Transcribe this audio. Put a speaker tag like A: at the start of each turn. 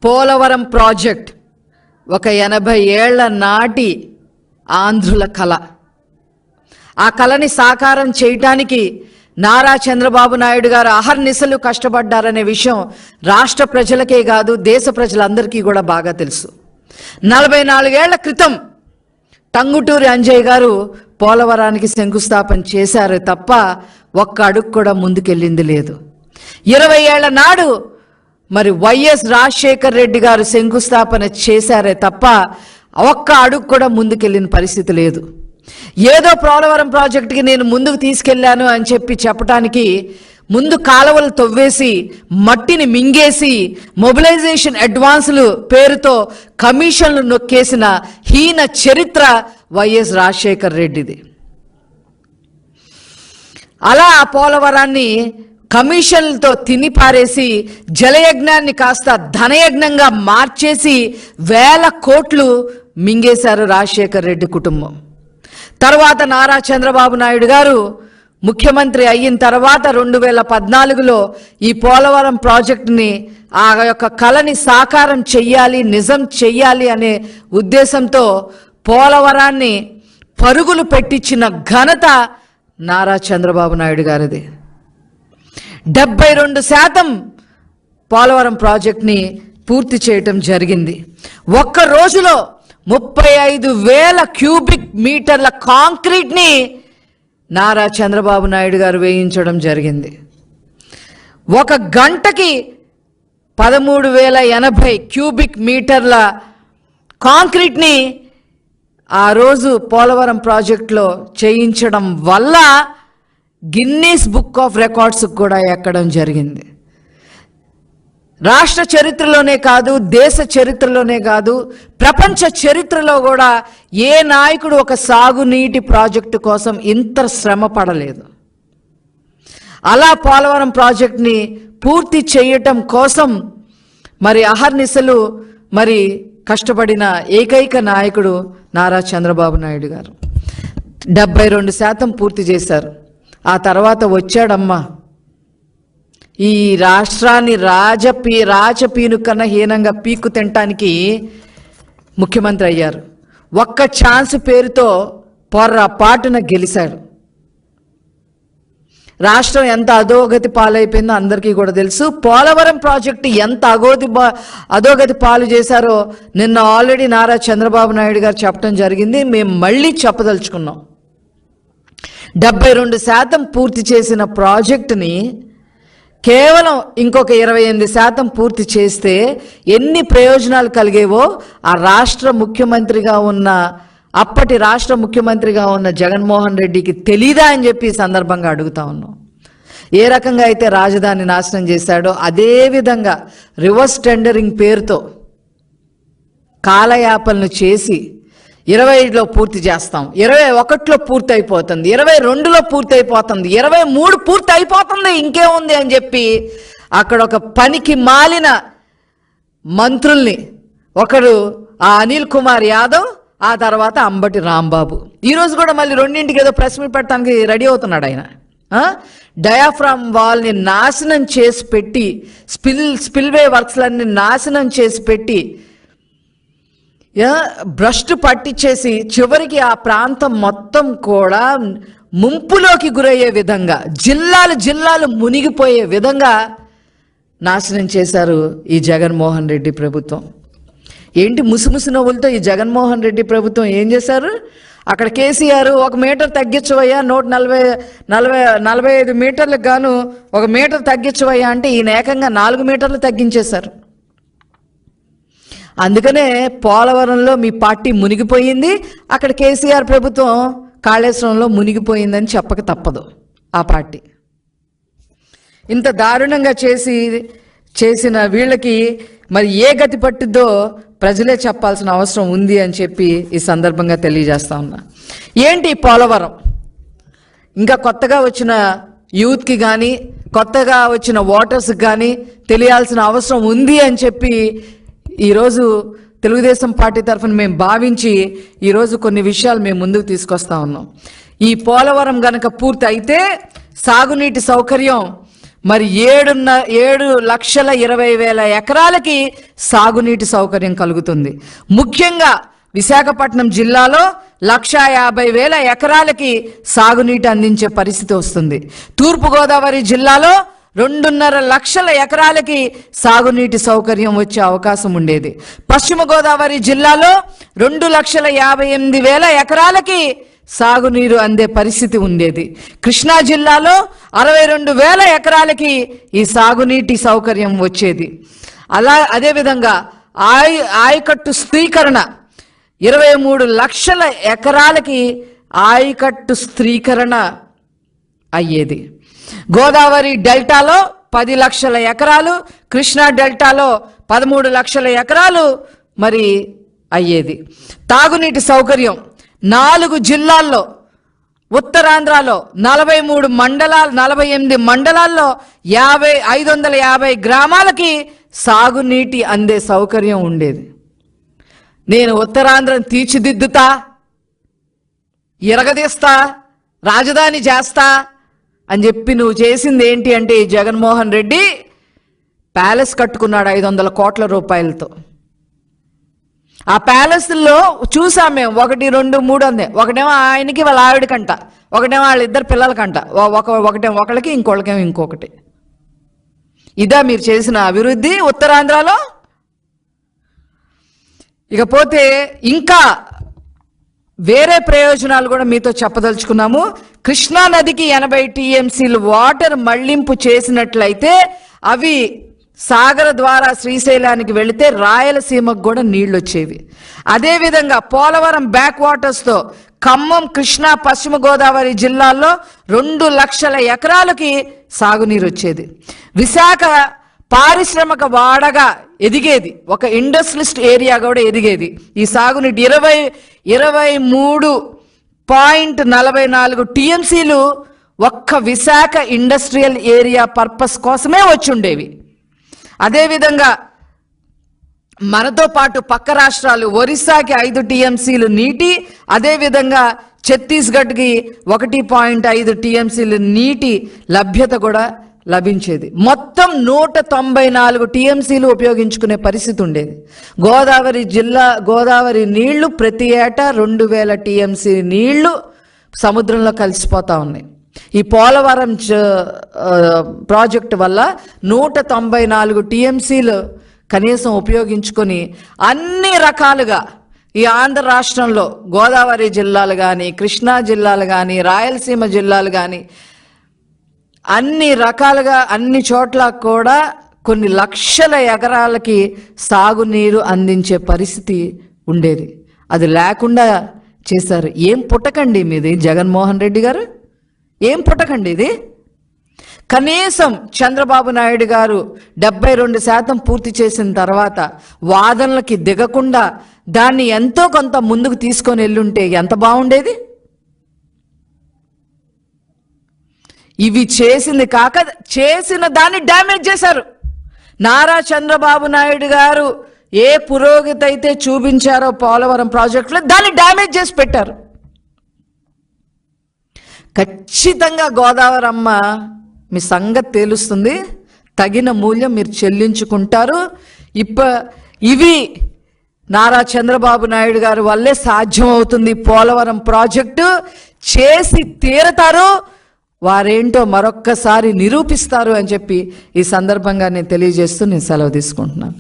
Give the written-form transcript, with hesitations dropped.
A: Polavaram project ఒక 80 ఏళ్ల నాటి ఆంధ్రుల కళ. ఆ కళని సాకారం చేయటానికి నారా చంద్రబాబు నాయుడు గారు అహర్నిశలు కష్టపడ్డారనే విషయం రాష్ట్ర ప్రజలకే కాదు దేశ ప్రజలందరికీ కూడా బాగా తెలుసు. 44 ఏళ్ల క్రితం టంగుటూరి అంజయ్య గారు పోలవరానికి శంకుస్థాపన చేశారు తప్ప ఒక్క అడుగు కూడా ముందుకెళ్ళింది లేదు. 20 ఏళ్ల నాడు మరి వైఎస్ రాజశేఖర్ రెడ్డి గారు శంకుస్థాపన చేశారే తప్ప ఒక్క అడుగు కూడా ముందుకెళ్ళిన పరిస్థితి లేదు. ఏదో పోలవరం ప్రాజెక్టుకి నేను ముందుకు తీసుకెళ్లాను అని చెప్పడానికి ముందు కాలువలు తవ్వేసి మట్టిని మింగేసి మొబిలైజేషన్ అడ్వాన్సులు పేరుతో కమిషన్లు నొక్కేసిన హీన చరిత్ర వైఎస్ రాజశేఖర్ రెడ్డిది. అలా ఆ పోలవరాన్ని కమిషన్లతో తినిపారేసి జలయజ్ఞాన్ని కాస్త ధనయజ్ఞంగా మార్చేసి 1000 కోట్లు మింగేశారు రాజశేఖర్ రెడ్డి కుటుంబం. తర్వాత నారా చంద్రబాబు నాయుడు గారు ముఖ్యమంత్రి అయిన తర్వాత 2014లో ఈ పోలవరం ప్రాజెక్టుని ఆ యొక్క కళని సాకారం చెయ్యాలి, నిజం చెయ్యాలి అనే ఉద్దేశంతో పోలవరాన్ని పరుగులు పెట్టించిన ఘనత నారా చంద్రబాబు నాయుడు గారిది. 72% పోలవరం ప్రాజెక్ట్ని పూర్తి చేయటం జరిగింది. ఒక్క రోజులో 35,000 క్యూబిక్ మీటర్ల కాంక్రీట్ని నారా చంద్రబాబు నాయుడు గారు వేయించడం జరిగింది. ఒక గంటకి 13,080 క్యూబిక్ మీటర్ల కాంక్రీట్ని ఆ రోజు పోలవరం ప్రాజెక్టులో చేయించడం వల్ల గిన్నీస్ బుక్ ఆఫ్ రికార్డ్స్ కూడా ఎక్కడం జరిగింది. రాష్ట్ర చరిత్రలోనే కాదు, దేశ చరిత్రలోనే కాదు, ప్రపంచ చరిత్రలో కూడా ఏ నాయకుడు ఒక సాగునీటి ప్రాజెక్టు కోసం ఇంత శ్రమ పడలేదు. అలా పోలవరం ప్రాజెక్ట్ని పూర్తి చేయటం కోసం మరి అహర్నిశలు మరి కష్టపడిన ఏకైక నాయకుడు నారా చంద్రబాబు నాయుడు గారు. 72% పూర్తి చేశారు. ఆ తర్వాత వచ్చాడమ్మా ఈ రాష్ట్రాన్ని రాజపీను కన్నా హీనంగా పీక్కు తినటానికి ముఖ్యమంత్రి అయ్యారు. ఒక్క ఛాన్స్ పేరుతో పొర్రపాటున గెలిచాడు. రాష్ట్రం ఎంత అధోగతి పాలైపోయిందో అందరికీ కూడా తెలుసు. పోలవరం ప్రాజెక్టు ఎంత అధోగతి పాలు చేశారో నిన్న ఆల్రెడీ నారా చంద్రబాబు నాయుడు గారు చెప్పడం జరిగింది. మేము మళ్ళీ చెప్పదలుచుకున్నాం. 72% పూర్తి చేసిన ప్రాజెక్టుని కేవలం ఇంకొక 28% పూర్తి చేస్తే ఎన్ని ప్రయోజనాలు కలిగేవో ఆ అప్పటి రాష్ట్ర ముఖ్యమంత్రిగా ఉన్న జగన్మోహన్ రెడ్డికి తెలీదా అని చెప్పి ఈ సందర్భంగా అడుగుతా ఉన్నాం. ఏ రకంగా అయితే రాజధాని నాశనం చేశాడో అదే విధంగా రివర్స్ టెండరింగ్ పేరుతో కాలయాపనలు చేసి 20లో పూర్తి చేస్తాం, 21లో పూర్తి అయిపోతుంది, 22లో పూర్తి అయిపోతుంది, 23 పూర్తి అయిపోతుంది, ఇంకేముంది అని చెప్పి అక్కడ ఒక పనికి మాలిన మంత్రుల్ని, ఒకడు ఆ అనిల్ కుమార్ యాదవ్, ఆ తర్వాత అంబటి రాంబాబు. ఈరోజు కూడా మళ్ళీ 2ంటికి ఏదో ప్రెస్ మీట్ పెట్టడానికి రెడీ అవుతున్నాడు ఆయన. డయాఫ్రామ్ వాల్ని నాశనం చేసి పెట్టి స్పిల్వే వర్క్స్లన్నీ నాశనం చేసి పెట్టి భ్రష్టు పట్టించేసి చివరికి ఆ ప్రాంతం మొత్తం కూడా ముంపులోకి గురయ్యే విధంగా జిల్లాలు మునిగిపోయే విధంగా నాశనం చేశారు ఈ జగన్మోహన్ రెడ్డి ప్రభుత్వం. ఏంటి ముసుముసు నవ్వులతో ఈ జగన్మోహన్ రెడ్డి ప్రభుత్వం ఏం చేశారు? అక్కడ కేసీఆర్ 1 మీటర్ తగ్గించవయ్యా, 145 మీటర్లకు గాను 1 మీటర్ తగ్గించవయ్యా అంటే ఈయన ఏకంగా 4 మీటర్లు తగ్గించేశారు. అందుకనే పోలవరంలో మీ పార్టీ మునిగిపోయింది, అక్కడ కేసీఆర్ ప్రభుత్వం కాళేశ్వరంలో మునిగిపోయిందని చెప్పక తప్పదు. ఆ పార్టీ ఇంత దారుణంగా చేసిన వీళ్ళకి మరి ఏ గతి పట్టిద్దో ప్రజలే చెప్పాల్సిన అవసరం ఉంది అని చెప్పి ఈ సందర్భంగా తెలియజేస్తా ఉన్నా. ఏంటి పోలవరం? ఇంకా కొత్తగా వచ్చిన యూత్కి కానీ కొత్తగా వచ్చిన ఓటర్స్కి కానీ తెలియాల్సిన అవసరం ఉంది అని చెప్పి ఈరోజు తెలుగుదేశం పార్టీ తరఫున మేము భావించి ఈరోజు కొన్ని విషయాలు మేము ముందుకు తీసుకొస్తా ఉన్నాం. ఈ పోలవరం గనక పూర్తి అయితే సాగునీటి సౌకర్యం మరి 7,20,000 ఎకరాలకి సాగునీటి సౌకర్యం కలుగుతుంది. ముఖ్యంగా విశాఖపట్నం జిల్లాలో 1,50,000 ఎకరాలకి సాగునీటి అందించే పరిస్థితి వస్తుంది. తూర్పుగోదావరి జిల్లాలో 2.5 లక్షల ఎకరాలకి సాగునీటి సౌకర్యం వచ్చే అవకాశం ఉండేది. పశ్చిమ గోదావరి జిల్లాలో 2,58,000 ఎకరాలకి సాగునీరు అందే పరిస్థితి ఉండేది. కృష్ణా జిల్లాలో 62,000 ఎకరాలకి ఈ సాగునీటి సౌకర్యం వచ్చేది. అదేవిధంగా ఆయకట్టు స్థిరీకరణ 23 లక్షల ఎకరాలకి ఆయకట్టు స్థిరీకరణ అయ్యేది. గోదావరి డెల్టాలో 10 లక్షల ఎకరాలు, కృష్ణా డెల్టాలో 13 లక్షల ఎకరాలు మరి అయ్యేది. తాగునీటి సౌకర్యం 4 జిల్లాల్లో, ఉత్తరాంధ్రలో 48 మండలాల్లో 550 గ్రామాలకి సాగునీటి అందే సౌకర్యం ఉండేది. నేను ఉత్తరాంధ్రను తీర్చిదిద్దుతా, ఇరగదీస్తా, రాజధాని చేస్తా అని చెప్పి నువ్వు చేసింది ఏంటి అంటే, జగన్మోహన్ రెడ్డి ప్యాలెస్ కట్టుకున్నాడు 500 కోట్ల రూపాయలతో. ఆ ప్యాలెస్లో చూసాం మేము, 1, 2, 3 అందే. ఒకటేమో ఆయనకి వాళ్ళ ఆవిడకంట, ఒకటేమో వాళ్ళిద్దరు పిల్లలకంట, ఒకటేమో ఒకళ్ళకి, ఇంకొకళ్ళకేమో ఇంకొకటి. ఇదా మీరు చేసిన అభివృద్ధి ఉత్తరాంధ్రలో? ఇకపోతే ఇంకా వేరే ప్రయోజనాలు కూడా మీతో చెప్పదలుచుకున్నాము. కృష్ణా నదికి 80 టీఎంసీలు వాటర్ మళ్లింపు చేసినట్లయితే అవి సాగర ద్వారా శ్రీశైలానికి వెళితే రాయలసీమకు కూడా నీళ్లు వచ్చేవి. అదేవిధంగా పోలవరం బ్యాక్ వాటర్స్తో ఖమ్మం, కృష్ణా, పశ్చిమ గోదావరి జిల్లాల్లో 2 లక్షల ఎకరాలకి సాగునీరు వచ్చేది. విశాఖ పారిశ్రామిక వాడగా ఎదిగేది, ఒక ఇండస్ట్రియలిస్ట్ ఏరియా కూడా ఎదిగేది. ఈ సాగునీటి 23.44 టీఎంసీలు ఒక్క విశాఖ ఇండస్ట్రియల్ ఏరియా పర్పస్ కోసమే వచ్చి ఉండేవి. అదేవిధంగా మనతో పాటు పక్క రాష్ట్రాలు, ఒరిస్సాకి 5 టీఎంసీలు నీటి, అదేవిధంగా ఛత్తీస్గఢ్కి 1.5 టీఎంసీలు నీటి లభ్యత కూడా లభించేది. మొత్తం 194 టీఎంసీలు ఉపయోగించుకునే పరిస్థితి ఉండేది. గోదావరి నీళ్లు ప్రతి ఏటా 2,000 టీఎంసీ నీళ్లు సముద్రంలో కలిసిపోతా ఉన్నాయి. ఈ పోలవరం ప్రాజెక్టు వల్ల 194 టీఎంసీలు కనీసం ఉపయోగించుకొని అన్ని రకాలుగా ఈ ఆంధ్ర రాష్ట్రంలో గోదావరి జిల్లాలు కానీ, కృష్ణా జిల్లాలు కానీ, రాయలసీమ జిల్లాలు కానీ అన్ని రకాలుగా అన్ని చోట్ల కూడా కొన్ని లక్షల ఎకరాలకి సాగునీరు అందించే పరిస్థితి ఉండేది. అది లేకుండా చేశారు. ఏం పుట్టకండి మీది జగన్మోహన్ రెడ్డి గారు, ఏం పుట్టకండి ఇది. కనీసం చంద్రబాబు నాయుడు గారు 72% పూర్తి చేసిన తర్వాత వాదనలకి దిగకుండా దాన్ని ఎంతో కొంత ముందుకు తీసుకొని వెళ్ళుంటే ఎంత బాగుండేది. ఇవి చేసింది కాక చేసిన దాన్ని డ్యామేజ్ చేశారు. నారా చంద్రబాబు నాయుడు గారు ఏ పురోగతి అయితే చూపించారో పోలవరం ప్రాజెక్టులో దాన్ని డ్యామేజ్ చేసి పెట్టారు. ఖచ్చితంగా గోదావరి అమ్మ మీ సంగతి తేలుస్తుంది, తగిన మూల్యం మీరు చెల్లించుకుంటారు. ఇవి నారా చంద్రబాబు నాయుడు గారి వల్లే సాధ్యం అవుతుంది. పోలవరం ప్రాజెక్టు చేసి తీరతారు, వారేంటో మరొక్కసారి నిరూపిస్తారు అని చెప్పి ఈ సందర్భంగా నేను తెలియజేస్తూ నేను సెలవు తీసుకుంటున్నాను.